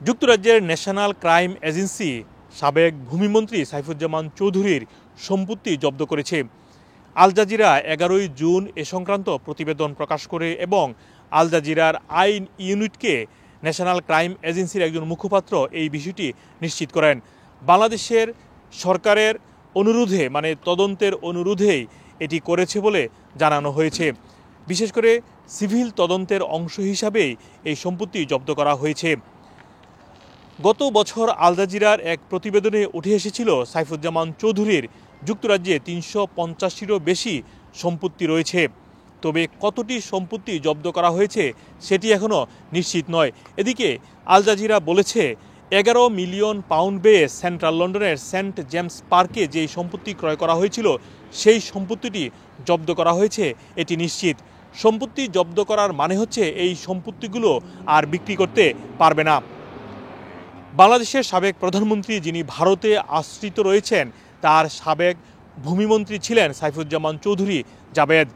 যুক্তরাজ্যের national crime agency সাবেক ভূমিমন্ত্রী সাইফুজ্জামান চৌধুরীর সম্পত্তি জব্দ করেছে। আল জাজিরা 11 জুন এ সংক্রান্ত প্রতিবেদন প্রকাশ করে এবং আল জাজিরার আইন ইউনিটকে ন্যাশনাল ক্রাইম এজেন্সির একজন মুখপাত্র এই বিষয়টি নিশ্চিত করেন। বাংলাদেশের সরকারের অনুরোধে তদন্তের অনুরোধেই এটি করেছে বলে জানানো হয়েছে। বিশেষ করে সিভিল তদন্তের অংশ হিসাবেই এই সম্পত্তি জব্দ করা হয়েছে। গত বছর আল জাজিরার এক প্রতিবেদনে উঠে এসেছিল সাইফুজ্জামান চৌধুরীর যুক্তরাজ্যে 350টিরও বেশি সম্পত্তি রয়েছে। তবে কতটি সম্পত্তি জব্দ করা হয়েছে সেটি এখনও নিশ্চিত নয়। এদিকে আল জাজিরা বলেছে 11 মিলিয়ন পাউন্ড ব্যয়ে সেন্ট্রাল লন্ডনের সেন্ট জেমস পার্কে যেই সম্পত্তি ক্রয় করা হয়েছিল সেই সম্পত্তিটি জব্দ করা হয়েছে এটি নিশ্চিত। সম্পত্তি জব্দ করার মানে হচ্ছে এই সম্পত্তিগুলো আর বিক্রি করতে পারবে না। বাংলাদেশের সাবেক প্রধানমন্ত্রী যিনি ভারতে আশ্রিত রয়েছেন তার সাবেক ভূমিমন্ত্রী ছিলেন সাইফুজ্জামান চৌধুরী জাবেদ।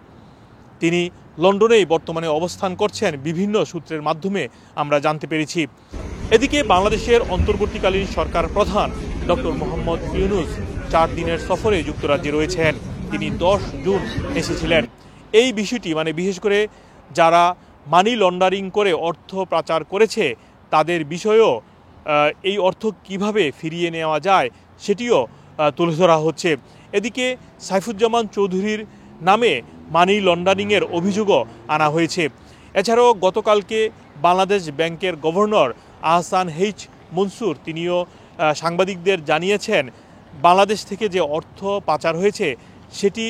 তিনি লন্ডনেই বর্তমানে অবস্থান করছেন বিভিন্ন সূত্রের মাধ্যমে আমরা জানতে পেরেছি। এদিকে বাংলাদেশের অন্তর্বর্তীকালীন সরকার প্রধান ডক্টর মোহাম্মদ ইউনূস 4 দিনের সফরে যুক্তরাজ্যে রয়েছেন। তিনি 10 জুন এসেছিলেন। এই বিষয়টি বিশেষ করে যারা মানি লন্ডারিং করে অর্থ পাচার করেছে তাদের বিষয়েও এই অর্থ কিভাবে ফিরিয়ে নেওয়া যায় সেটিও তুলে ধরা হচ্ছে। এদিকে সাইফুজ্জামান চৌধুরীর নামে মানি লন্ডারিংয়ের অভিযোগও আনা হয়েছে। এছাড়াও গতকালকে বাংলাদেশ ব্যাংকের গভর্নর আহসান এইচ মনসুর তিনিও সাংবাদিকদের জানিয়েছেন বাংলাদেশ থেকে যে অর্থ পাচার হয়েছে সেটি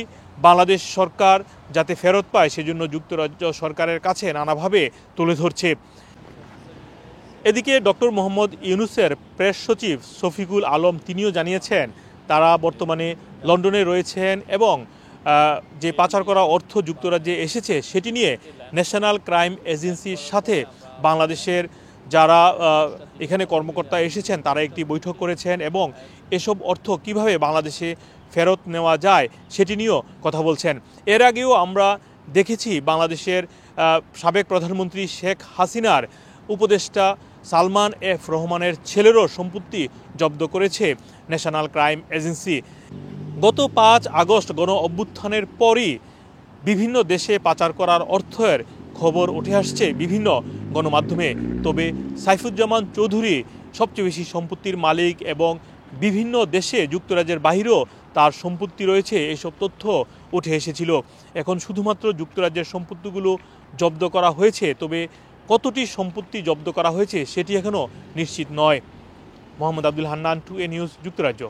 বাংলাদেশ সরকার যাতে ফেরত পায় সেজন্য যুক্তরাজ্য সরকারের কাছে নানাভাবে তুলে ধরছে। এদিকে ডক্টর মোহাম্মদ ইউনূসের প্রেস সচিব শফিকুল আলম তিনিও জানিয়েছেন তারা বর্তমানে লন্ডনে রয়েছেন এবং যে পাচার করা অর্থ যুক্তরাজ্যে এসেছে সেটি নিয়ে ন্যাশনাল ক্রাইম এজেন্সির সাথে বাংলাদেশের যারা এখানে কর্মকর্তা এসেছেন তারা একটি বৈঠক করেছেন এবং এসব অর্থ কিভাবে বাংলাদেশে ফেরত নেওয়া যায় সেটি নিয়েও কথা বলছেন। এর আগেও আমরা দেখেছি বাংলাদেশের সাবেক প্রধানমন্ত্রী শেখ হাসিনার উপদেষ্টা সালমান এফ রহমানের ছেলেরও সম্পত্তি জব্দ করেছে ন্যাশনাল ক্রাইম এজেন্সি। গত 5 আগস্ট গণ অভ্যুত্থানের পরই বিভিন্ন দেশে পাচার করার অর্থের খবর উঠে আসছে বিভিন্ন গণমাধ্যমে। তবে সাইফুজ্জামান চৌধুরী সবচেয়ে বেশি সম্পত্তির মালিক এবং বিভিন্ন দেশে যুক্তরাজ্যের বাহিরেও তার সম্পত্তি রয়েছে এসব তথ্য উঠে এসেছিল। এখন শুধুমাত্র যুক্তরাজ্যের সম্পত্তিগুলো জব্দ করা হয়েছে, তবে কতটি সম্পত্তি জব্দ করা হয়েছে সেটি এখনও নিশ্চিত নয়। মোহাম্মদ আব্দুল হান্নান, 2A নিউজ, যুক্তরাজ্য।